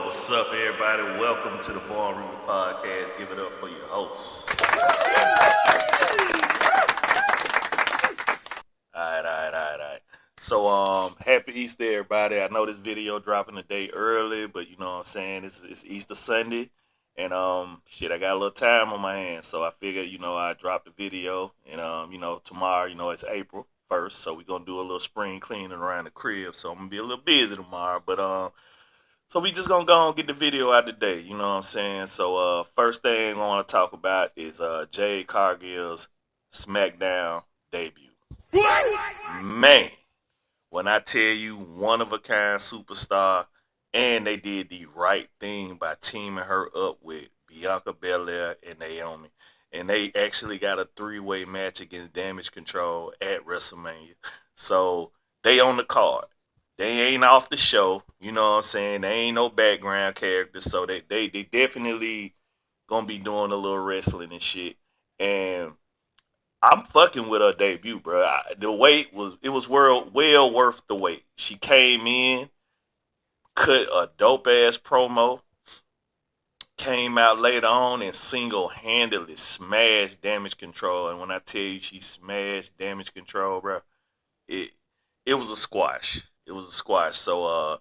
What's up, everybody? Welcome to the Born Rumor Podcast. Give it up for your hosts. All right. So, happy Easter, everybody. I know this video dropping a day early, but you know what I'm saying? It's Easter Sunday, and shit, I got a little time on my hands, so I figured, I dropped the video, and tomorrow, it's April 1st, so we're gonna do a little spring cleaning around the crib. So I'm gonna be a little busy tomorrow, but so we just gonna go and get the video out today, you know what I'm saying? So first thing I wanna talk about is Jade Cargill's SmackDown debut. Man, when I tell you one of a kind superstar, and they did the right thing by teaming her up with Bianca Belair and Naomi. And they actually got a three-way match against Damage Control at WrestleMania. So they on the card. They ain't off the show. You know what I'm saying? They ain't no background characters. So they definitely gonna be doing a little wrestling and shit. And I'm fucking with her debut, bro. The wait was well worth the wait. She came in, cut a dope ass promo, came out later on and single handedly smashed Damage Control. And when I tell you she smashed Damage Control, bro, it it was a squash. It was a squash. So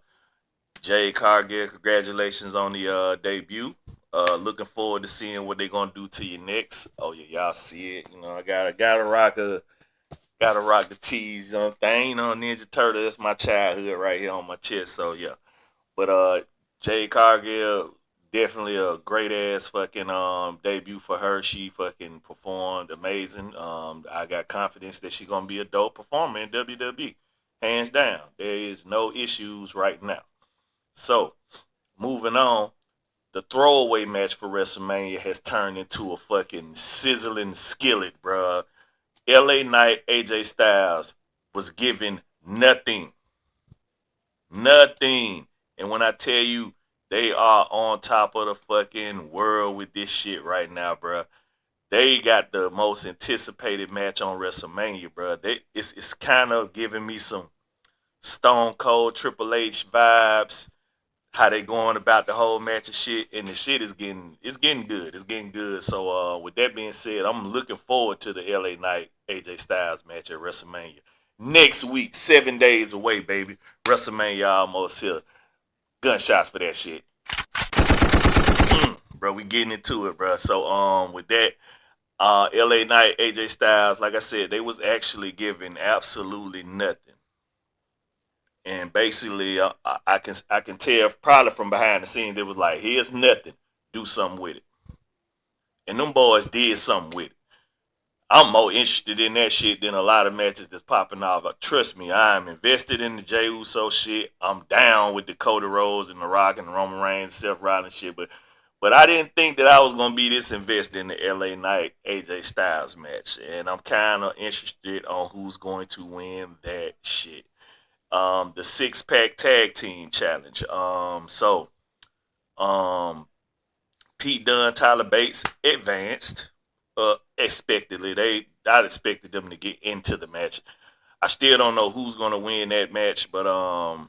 Jay Cargill, congratulations on the debut. Looking forward to seeing what they're gonna do to you next. Oh yeah, y'all see it. I gotta rock the tees thing. Ninja Turtle. That's my childhood right here on my chest. So yeah. But Jade Cargill, definitely a great ass fucking debut for her. She fucking performed amazing. I got confidence that she's gonna be a dope performer in WWE. Hands down. There is no issues right now. So, moving on, the throwaway match for WrestleMania has turned into a fucking sizzling skillet, bruh. LA Knight AJ Styles was given nothing. Nothing. And when I tell you they are on top of the fucking world with this shit right now, bruh. They got the most anticipated match on WrestleMania, bruh. It's kind of giving me some Stone Cold Triple H vibes. How they going about the whole match and shit, and the shit is getting good. It's getting good. So with that being said, I'm looking forward to the LA Knight AJ Styles match at WrestleMania next week. 7 days away, baby. WrestleMania almost here. Gunshots for that shit. Bro, we getting into it, bro. So with that, LA Knight, AJ Styles, like I said, they was actually giving absolutely nothing. And basically, I can tell probably from behind the scenes, they was like, here's nothing, do something with it. And them boys did something with it. I'm more interested in that shit than a lot of matches that's popping off. Trust me, I'm invested in the Jey Uso shit. I'm down with the Cody Rhodes and the Rock and the Roman Reigns, Seth Rollins shit. But I didn't think that I was gonna be this invested in the LA Knight AJ Styles match, and I'm kind of interested on who's going to win that shit. The six pack tag team challenge. Um, Pete Dunne, Tyler Bates advanced. Expectedly, I expected them to get into the match. I still don't know who's gonna win that match, but I'm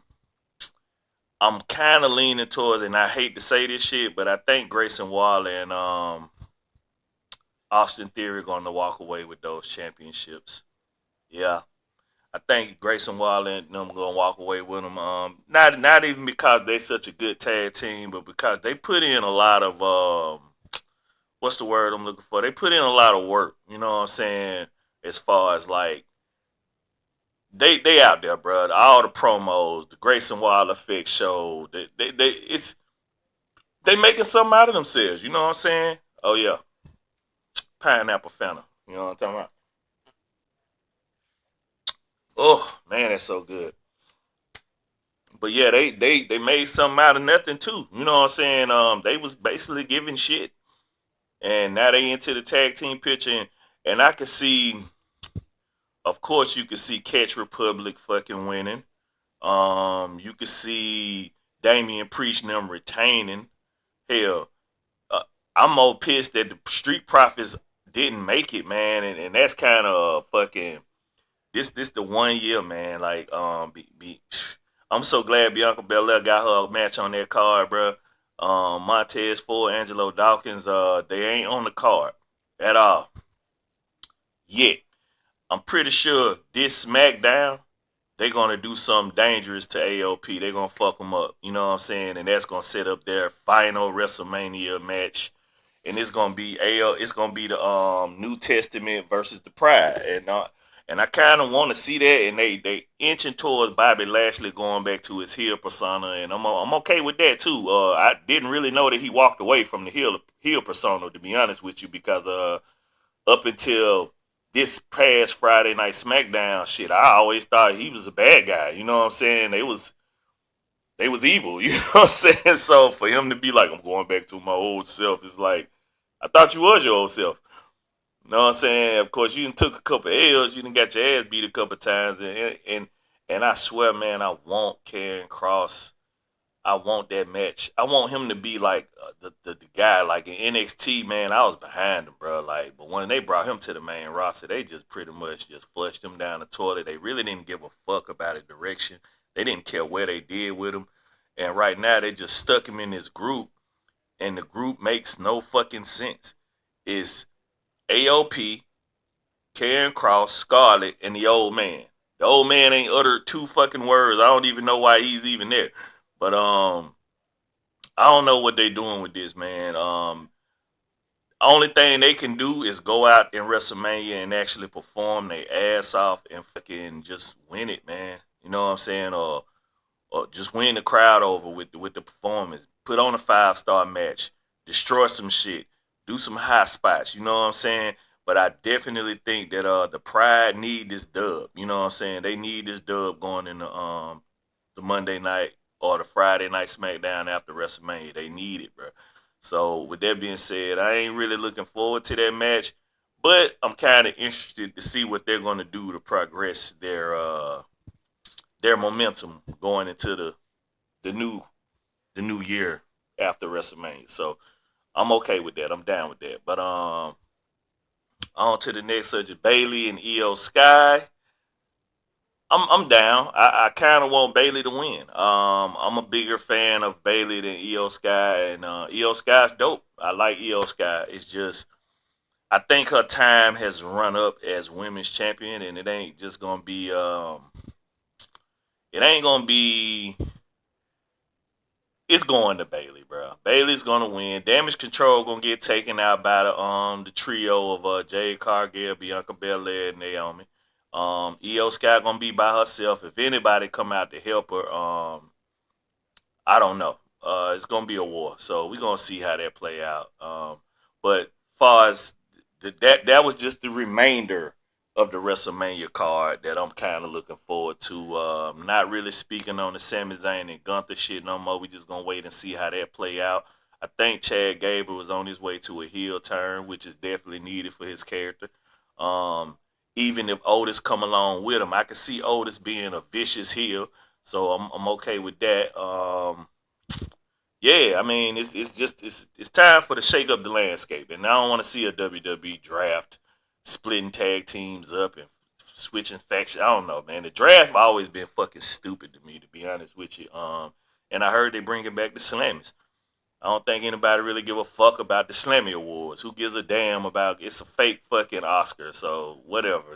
kind of leaning towards, and I hate to say this shit, but I think Grayson Waller and Austin Theory are gonna walk away with those championships. Yeah, I think Grayson Waller and them gonna walk away with them. Not even because they such a good tag team, but because they put in a lot of what's the word I'm looking for? They put in a lot of work. You know what I'm saying? As far as like they out there, bro. All the promos, the Grayson Waller Effect show, they making something out of themselves. You know what I'm saying? Oh yeah, pineapple Fanta. You know what I'm talking about? Oh man, that's so good. But yeah, they made something out of nothing too. You know what I'm saying? They was basically giving shit, and now they into the tag team picture, and I can see, of course, you can see Catch Republic fucking winning. You can see Damian Priest and them retaining. Hell, uh, I'm more pissed that the Street Profits didn't make it, man, and that's kind of fucking this the 1 year, man. Like I'm so glad Bianca Belair got her match on that card, bro. Montez Ford, Angelo Dawkins, they ain't on the card at all yet. I'm pretty sure this SmackDown, they're gonna do something dangerous to AOP. They're gonna fuck them up. You know what I'm saying? And that's gonna set up their final WrestleMania match. And it's gonna be it's gonna be the New Testament versus the Pride. And I kind of want to see that. And they inching towards Bobby Lashley going back to his heel persona, and I'm okay with that too. I didn't really know that he walked away from the heel persona, to be honest with you, because up until this past Friday night SmackDown shit, I always thought he was a bad guy. You know what I'm saying? They was evil. You know what I'm saying? So for him to be like, I'm going back to my old self, it's like, I thought you was your old self. You know what I'm saying? Of course, you done took a couple L's. You done got your ass beat a couple times, and I swear, man, I want Karrion Kross. I want that match. I want him to be like the guy, like in NXT, man. I was behind him, bro. Like, but when they brought him to the main roster, they just pretty much just flushed him down the toilet. They really didn't give a fuck about his direction. They didn't care where they did with him. And right now, they just stuck him in this group, and the group makes no fucking sense. It's AOP, Karrion Kross, Scarlett, and the old man. The old man ain't uttered two fucking words. I don't even know why he's even there. But I don't know what they doing with this, man. Only thing they can do is go out in WrestleMania and actually perform their ass off and fucking just win it, man. You know what I'm saying? Or just win the crowd over with the performance. Put on a 5-star match, destroy some shit, do some high spots. You know what I'm saying? But I definitely think that the Pride need this dub. You know what I'm saying? They need this dub going in the Monday night or the Friday night SmackDown after WrestleMania. They need it, bro. So with that being said, I ain't really looking forward to that match, but I'm kind of interested to see what they're going to do to progress their momentum going into the new the new year after WrestleMania. So I'm okay with that. I'm down with that. But on to the next subject, Bailey and Io Sky. I'm down. I kind of want Bailey to win. I'm a bigger fan of Bailey than Io Sky, and Io Sky's dope. I like Io Sky. It's just I think her time has run up as women's champion, and it ain't just gonna be. It ain't gonna be. It's going to Bailey, bro. Bailey's gonna win. Damage Control gonna get taken out by the trio of Jade, Cargill, Bianca Belair, and Naomi. Io Sky gonna be by herself. If anybody come out to help her, I don't know. It's gonna be a war, so we're gonna see how that play out. But far as that was just the remainder of the WrestleMania card that I'm kind of looking forward to. Not really speaking on the Sami Zayn and Gunther shit no more. We just gonna wait and see how that play out. I think Chad Gable was on his way to a heel turn, which is definitely needed for his character. Um, Even if Otis come along with him, I can see Otis being a vicious heel, so I'm okay with that. Yeah, I mean it's just it's time for to shake up the landscape, and I don't want to see a WWE draft splitting tag teams up and switching factions. I don't know, man. The draft always been fucking stupid to me, to be honest with you. And I heard they bringing back the Slammies. I don't think anybody really give a fuck about the Slammy Awards. Who gives a damn about? It's a fake fucking Oscar, so whatever.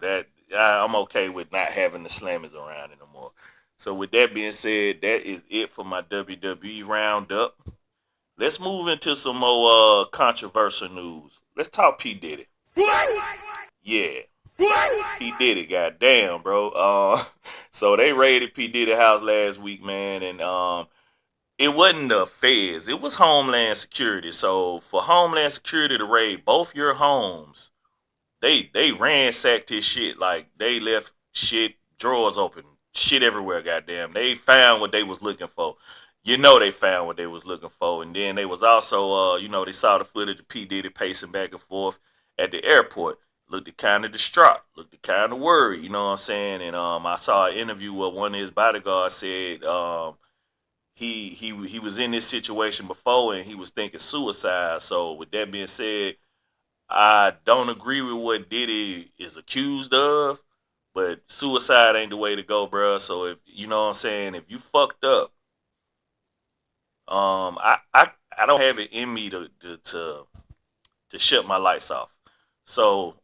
I'm okay with not having the Slammers around anymore. So with that being said, that is it for my WWE roundup. Let's move into some more controversial news. Let's talk P Diddy. Yeah, P Diddy. Goddamn, bro. So they raided P Diddy house last week, man, and it wasn't the feds. It was Homeland Security. So for Homeland Security to raid both your homes, they ransacked his shit. Like they left shit drawers open, shit everywhere. Goddamn, they found what they was looking for. You know they found what they was looking for, and then they was also, they saw the footage of P Diddy pacing back and forth at the airport. Looked kind of distraught, looked kind of worried. You know what I'm saying? And I saw an interview where one of his bodyguards said he was in this situation before and he was thinking suicide. So with that being said, I don't agree with what Diddy is accused of, but suicide ain't the way to go, bro. So if you know what I'm saying, if you fucked up, I I don't have it in me to shut my lights off. So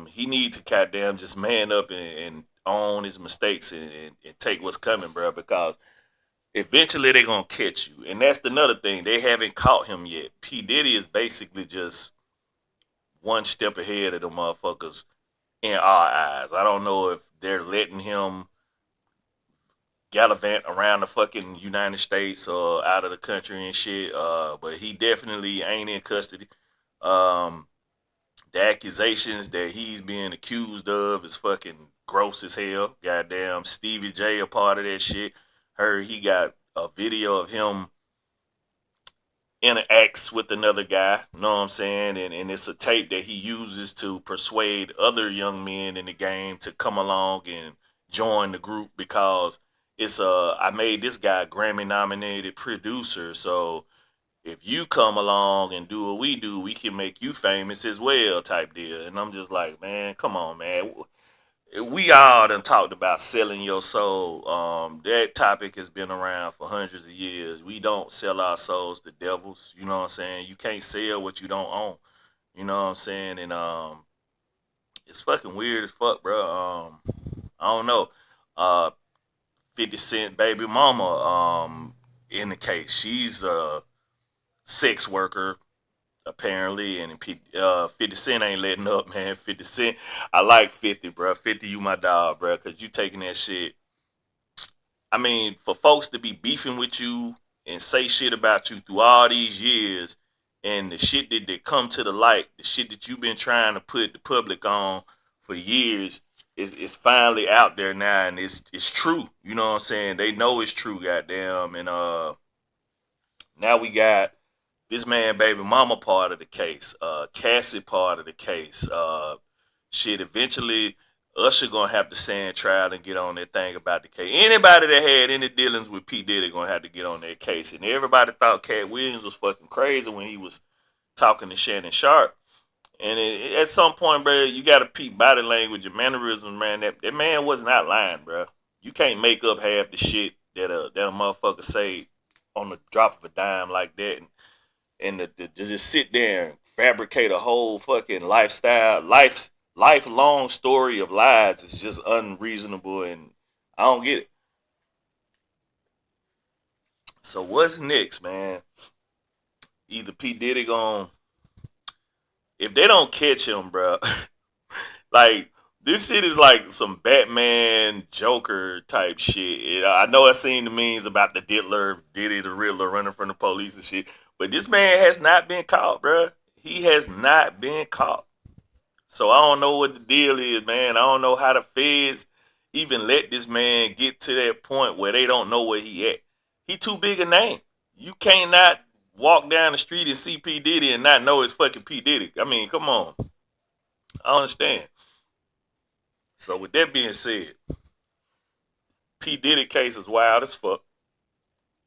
he need to goddamn just man up and own his mistakes and take what's coming, bro. Because eventually they're gonna catch you, and that's another thing. They haven't caught him yet. P Diddy is basically just one step ahead of the motherfuckers in our eyes. I don't know if they're letting him gallivant around the fucking United States or out of the country and shit. But he definitely ain't in custody. Um, the accusations that he's being accused of is fucking gross as hell. Goddamn, Stevie J a part of that shit. Heard he got a video of him interacts with another guy, you know what I'm saying? And it's a tape that he uses to persuade other young men in the game to come along and join the group because it's I made this guy a Grammy nominated producer, so if you come along and do what we do, we can make you famous as well, type deal. And I'm just like, man, come on, man. We all done talked about selling your soul. That topic has been around for hundreds of years. We don't sell our souls to devils. You know what I'm saying? You can't sell what you don't own. You know what I'm saying? And it's fucking weird as fuck, bro. I don't know. Uh, 50 Cent baby mama. In the case, she's a sex worker apparently, and 50 Cent ain't letting up, man. 50 Cent, I like 50, bro. 50, you my dog, bro, because you taking that shit. I mean, for folks to be beefing with you and say shit about you through all these years, and the shit that come to the light, the shit that you've been trying to put the public on for years, is finally out there now, and it's true. You know what I'm saying? They know it's true, goddamn. And now we got this man baby mama part of the case, Cassie part of the case, shit. Eventually, Usher gonna have to stand trial and get on that thing about the case. Anybody that had any dealings with P Diddy gonna have to get on that case. And everybody thought Cat Williams was fucking crazy when he was talking to Shannon Sharp. And at some point, bro, you got to peep body language and mannerisms, man. That man was not lying, bro. You can't make up half the shit that a motherfucker say on the drop of a dime like that. And to just sit there and fabricate a whole fucking lifelong story of lies is just unreasonable, and I don't get it. So what's next, man? Either P Diddy gonna, if they don't catch him, bro, like this shit is like some Batman Joker type shit. I know I seen the memes about the Diddler, Diddy the Riddler running from the police and shit, but this man has not been caught, bro. He has not been caught. So I don't know what the deal is, man. I don't know how the feds even let this man get to that point where they don't know where he at. He too big a name. You can't not walk down the street and see P Diddy and not know it's fucking P Diddy. I mean, come on. I understand. So with that being said, P Diddy case is wild as fuck,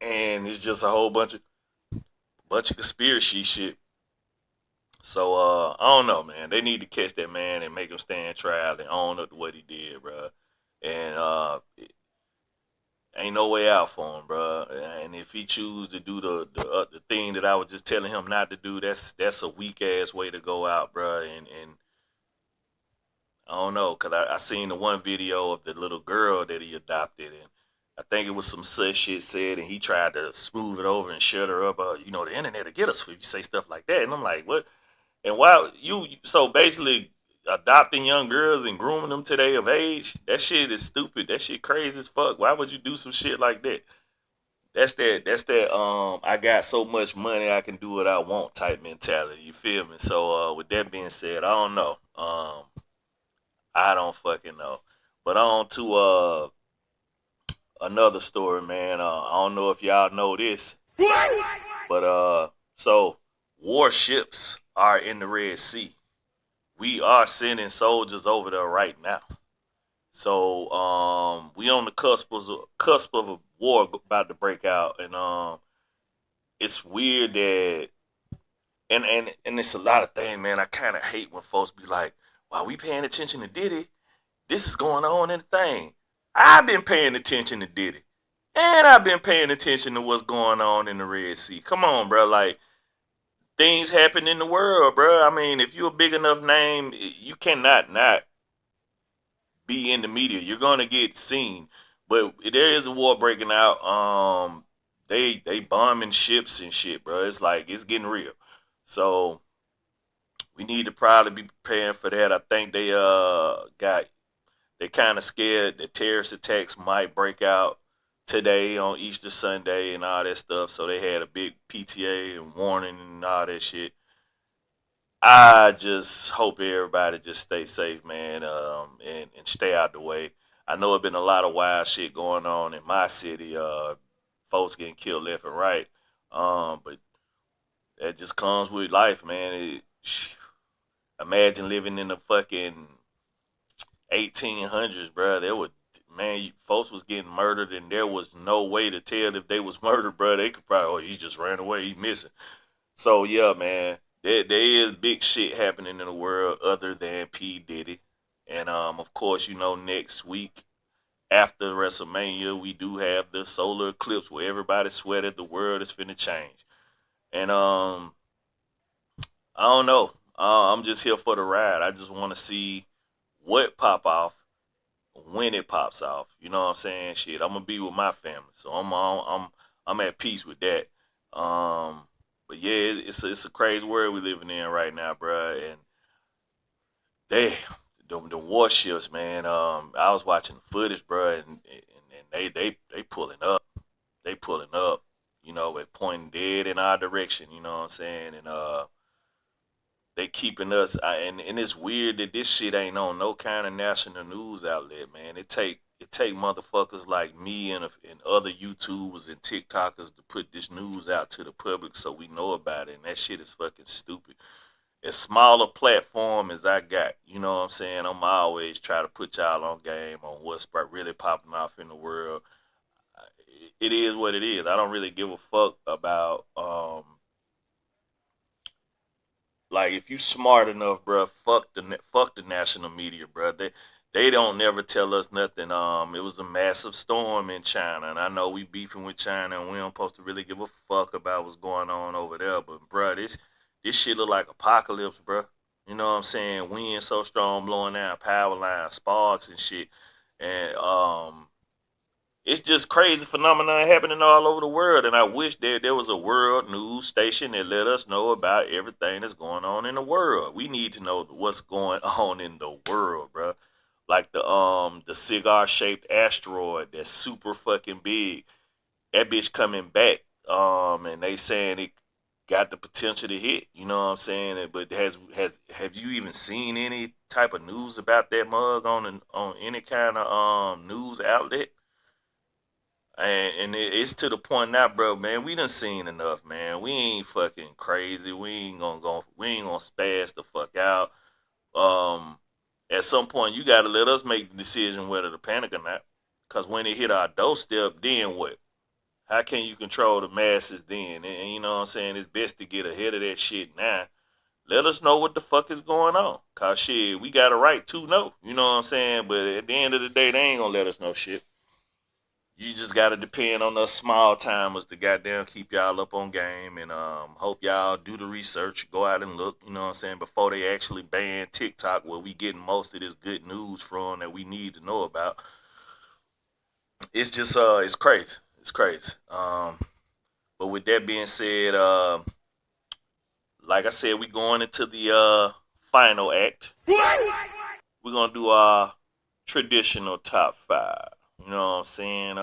and it's just a whole bunch of conspiracy shit. So I don't know, man. They need to catch that man and make him stand trial and own up to what he did, bro. And ain't no way out for him, bro. And if he choose to do the thing that I was just telling him not to do, that's a weak ass way to go out, bro. And I don't know, cause I seen the one video of the little girl that he adopted, and I think it was some such shit said, and he tried to smooth it over and shut her up. The internet will get us if you say stuff like that. And I'm like, what? And why you so basically adopting young girls and grooming them till they of age? That shit is stupid. That shit crazy as fuck. Why would you do some shit like that? That's that I got so much money I can do what I want type mentality. You feel me? So with that being said, I don't know. I don't fucking know. But on to another story, man. I don't know if y'all know this, but so warships are in the Red Sea. We are sending soldiers over there right now. So we on the cusp of a war about to break out, and it's weird that and it's a lot of things, man. I kind of hate when folks be like, "While we paying attention to Diddy, this is going on in the thing." I've been paying attention to Diddy. And I've been paying attention to what's going on in the Red Sea. Come on, bro. Like, things happen in the world, bro. I mean, if you're a big enough name, you cannot not be in the media. You're gonna get seen. But there is a war breaking out. They bombing ships and shit, bro. It's like it's getting real. So we need to probably be preparing for that. I think they kind of scared that terrorist attacks might break out today on Easter Sunday and all that stuff. So they had a big PTA and warning and all that shit. I just hope everybody just stay safe, man, and stay out the way. I know it's been a lot of wild shit going on in my city. Folks getting killed left and right. But that just comes with life, man. Imagine living in the fucking 1800s, bro. There was man, folks was getting murdered, and there was no way to tell if they was murdered, bro. They could probably, oh, he just ran away, he missing. So yeah, man, there is big shit happening in the world other than P Diddy, and of course, you know, next week after WrestleMania, we do have the solar eclipse where everybody sweated the world is finna change, and I don't know. I'm just here for the ride. I just want to see what pop off when it pops off. You know what I'm saying? Shit, I'm gonna be with my family, so I'm at peace with that. Um, but yeah, it's a crazy world we living in right now, bro. And they the warships, man. I was watching the footage, bro, and they pulling up, they pulling up. You know, and pointing dead in our direction. You know what I'm saying? And they keeping us and it's weird that this shit ain't on no kind of national news outlet, man. It take motherfuckers like me and other YouTubers and TikTokers to put this news out to the public so we know about it, and that shit is fucking stupid. As small a platform as I got, you know what I'm saying, I'm always try to put y'all on game on what's really popping off in the world. It is what it is. I don't really give a fuck about like if you smart enough, bro, fuck the national media, bro. They don't never tell us nothing. It was a massive storm in China, and I know we beefing with China, and we don't supposed to really give a fuck about what's going on over there. But bro, this shit look like apocalypse, bro. You know what I'm saying? Wind so strong, blowing down power lines, sparks and shit, and it's just crazy phenomenon happening all over the world, and I wish there was a world news station that let us know about everything that's going on in the world. We need to know what's going on in the world, bro. Like the cigar shaped asteroid that's super fucking big. That bitch coming back. And they saying it got the potential to hit. You know what I'm saying? But have you even seen any type of news about that mug on any kind of news outlet? And it's to the point now, bro, man. We done seen enough, man. We ain't fucking crazy. We ain't gonna spaz the fuck out. Um, at some point, you gotta let us make the decision whether to panic or not. Cause when it hit our doorstep, then what? How can you control the masses then? And you know what I'm saying? It's best to get ahead of that shit now. Let us know what the fuck is going on. Cause shit, we got a right to know. You know what I'm saying? But at the end of the day, they ain't gonna let us know shit. You just gotta depend on us small timers to goddamn keep y'all up on game and hope y'all do the research, go out and look, you know what I'm saying, before they actually ban TikTok where we getting most of this good news from that we need to know about. It's just it's crazy. It's crazy. But with that being said, like I said, we going into the final act. We're gonna do our traditional top five. You know what I'm saying?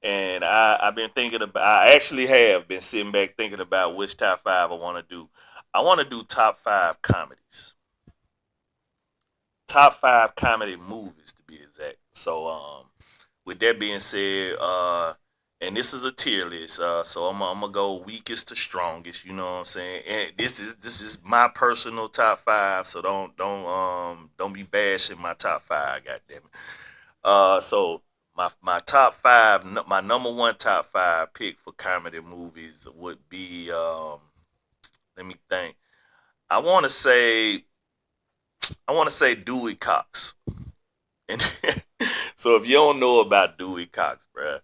And I've been thinking about. I actually have been sitting back thinking about which top five I want to do. I want to do top five comedies, top five comedy movies to be exact. So, with that being said, and this is a tier list. So I'm gonna go weakest to strongest. You know what I'm saying? And this is my personal top five. So don't be bashing my top five. God damn it. So my top five, my number one top five pick for comedy movies would be let me think. I want to say I want to say Dewey Cox, And so if you don't know about Dewey Cox, bro,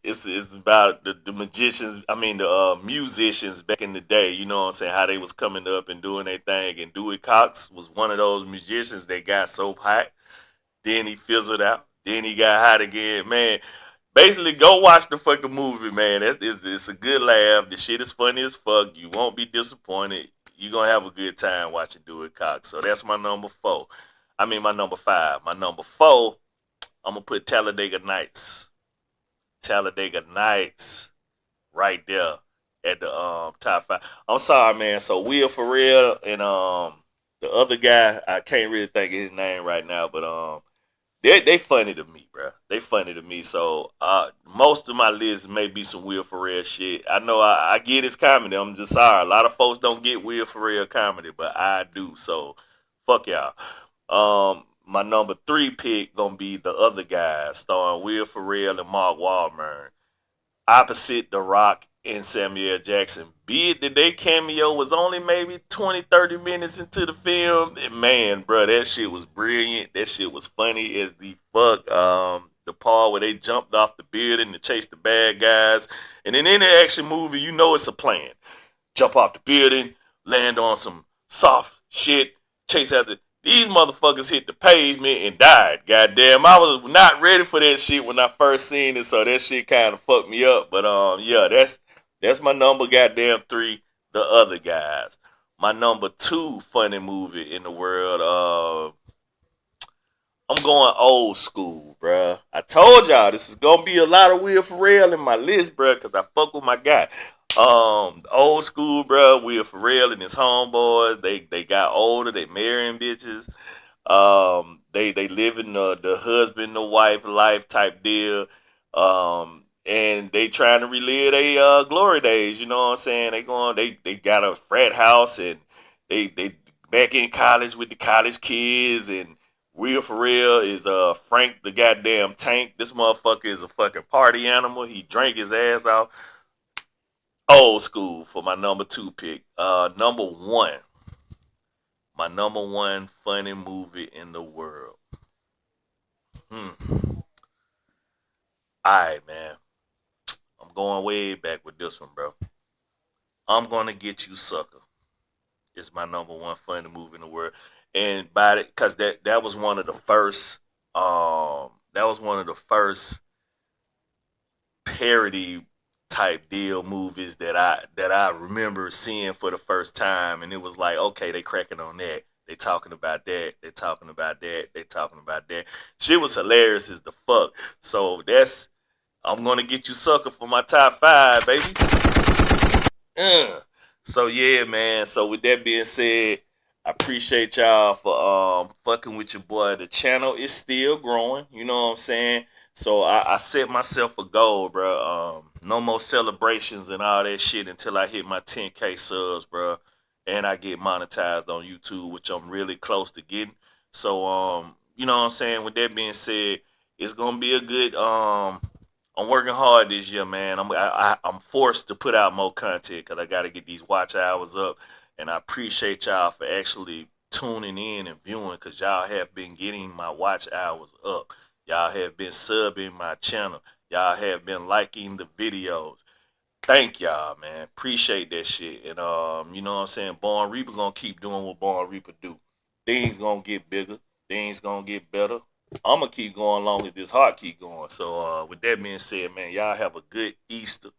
it's about the magicians. I mean the musicians back in the day. You know what I'm saying? How they was coming up and doing their thing. And Dewey Cox was one of those musicians that got so hot, then he fizzled out, then he got hot again. Man, basically, go watch the fucking movie, man. It's a good laugh. The shit is funny as fuck. You won't be disappointed. You gonna have a good time watching Do It Cox. So that's my number four. I mean my number five. My number four, I'm gonna put Talladega Nights. Talladega Nights right there at the top five. I'm sorry, man. So Will Ferrell and the other guy, I can't really think of his name right now, but they funny to me, bro. They funny to me. So most of my list may be some Will Ferrell shit. I know I get his comedy. I'm just sorry. A lot of folks don't get Will Ferrell comedy, but I do. So fuck y'all. My number three pick gonna be the other guys, starring Will Ferrell and Mark Wahlberg, opposite The Rock and Samuel Jackson. Be it that their cameo was only maybe 20, 30 minutes into the film. And man, bro, that shit was brilliant. That shit was funny as the fuck. The part where they jumped off the building to chase the bad guys. And in any action movie, you know it's a plan. Jump off the building, land on some soft shit, chase after. These motherfuckers hit the pavement and died. Goddamn, I was not ready for that shit when I first seen it, so that shit kind of fucked me up. But yeah, that's my number. Goddamn three. The other guys. My number two funny movie in the world. I'm going old school, bruh. I told y'all this is gonna be a lot of Will Ferrell in my list, bruh, because I fuck with my guy. Old school, bruh. Will Ferrell and his homeboys. They got older. They marrying bitches. They living the husband the wife life type deal. And they trying to relive their glory days. You know what I'm saying? They got a frat house and they back in college with the college kids and Will Ferrell is Frank the goddamn tank. This motherfucker is a fucking party animal. He drank his ass off. Old school for my number two pick. Number one. My number one funny movie in the world. Alright, man. I'm going way back with this one, bro. I'm gonna get you sucker. It's my number one funny movie in the world. And by it, cause that was one of the first that was one of the first parody type deal movies that I remember seeing for the first time, and it was like, okay, they cracking on that. They talking about that. They talking about that. They talking about that. Shit was hilarious as the fuck. So that's I'm gonna get you sucker for my top five, baby. Uh. So yeah, man. So with that being said, I appreciate y'all for fucking with your boy. The channel is still growing. You know what I'm saying? So I set myself a goal, bro. No more celebrations and all that shit until I hit my 10K subs, bro, and I get monetized on YouTube, which I'm really close to getting. So you know what I'm saying. With that being said, it's gonna be a good I'm working hard this year, man. I'm forced to put out more content because I got to get these watch hours up, and I appreciate y'all for actually tuning in and viewing because y'all have been getting my watch hours up. Y'all have been subbing my channel. Y'all have been liking the videos. Thank y'all, man. Appreciate that shit. And you know what I'm saying? Born Reaper gonna keep doing what Born Reaper do. Things gonna get bigger. Things gonna get better. I'm gonna keep going long as this heart keep going. So with that being said, man, y'all have a good Easter.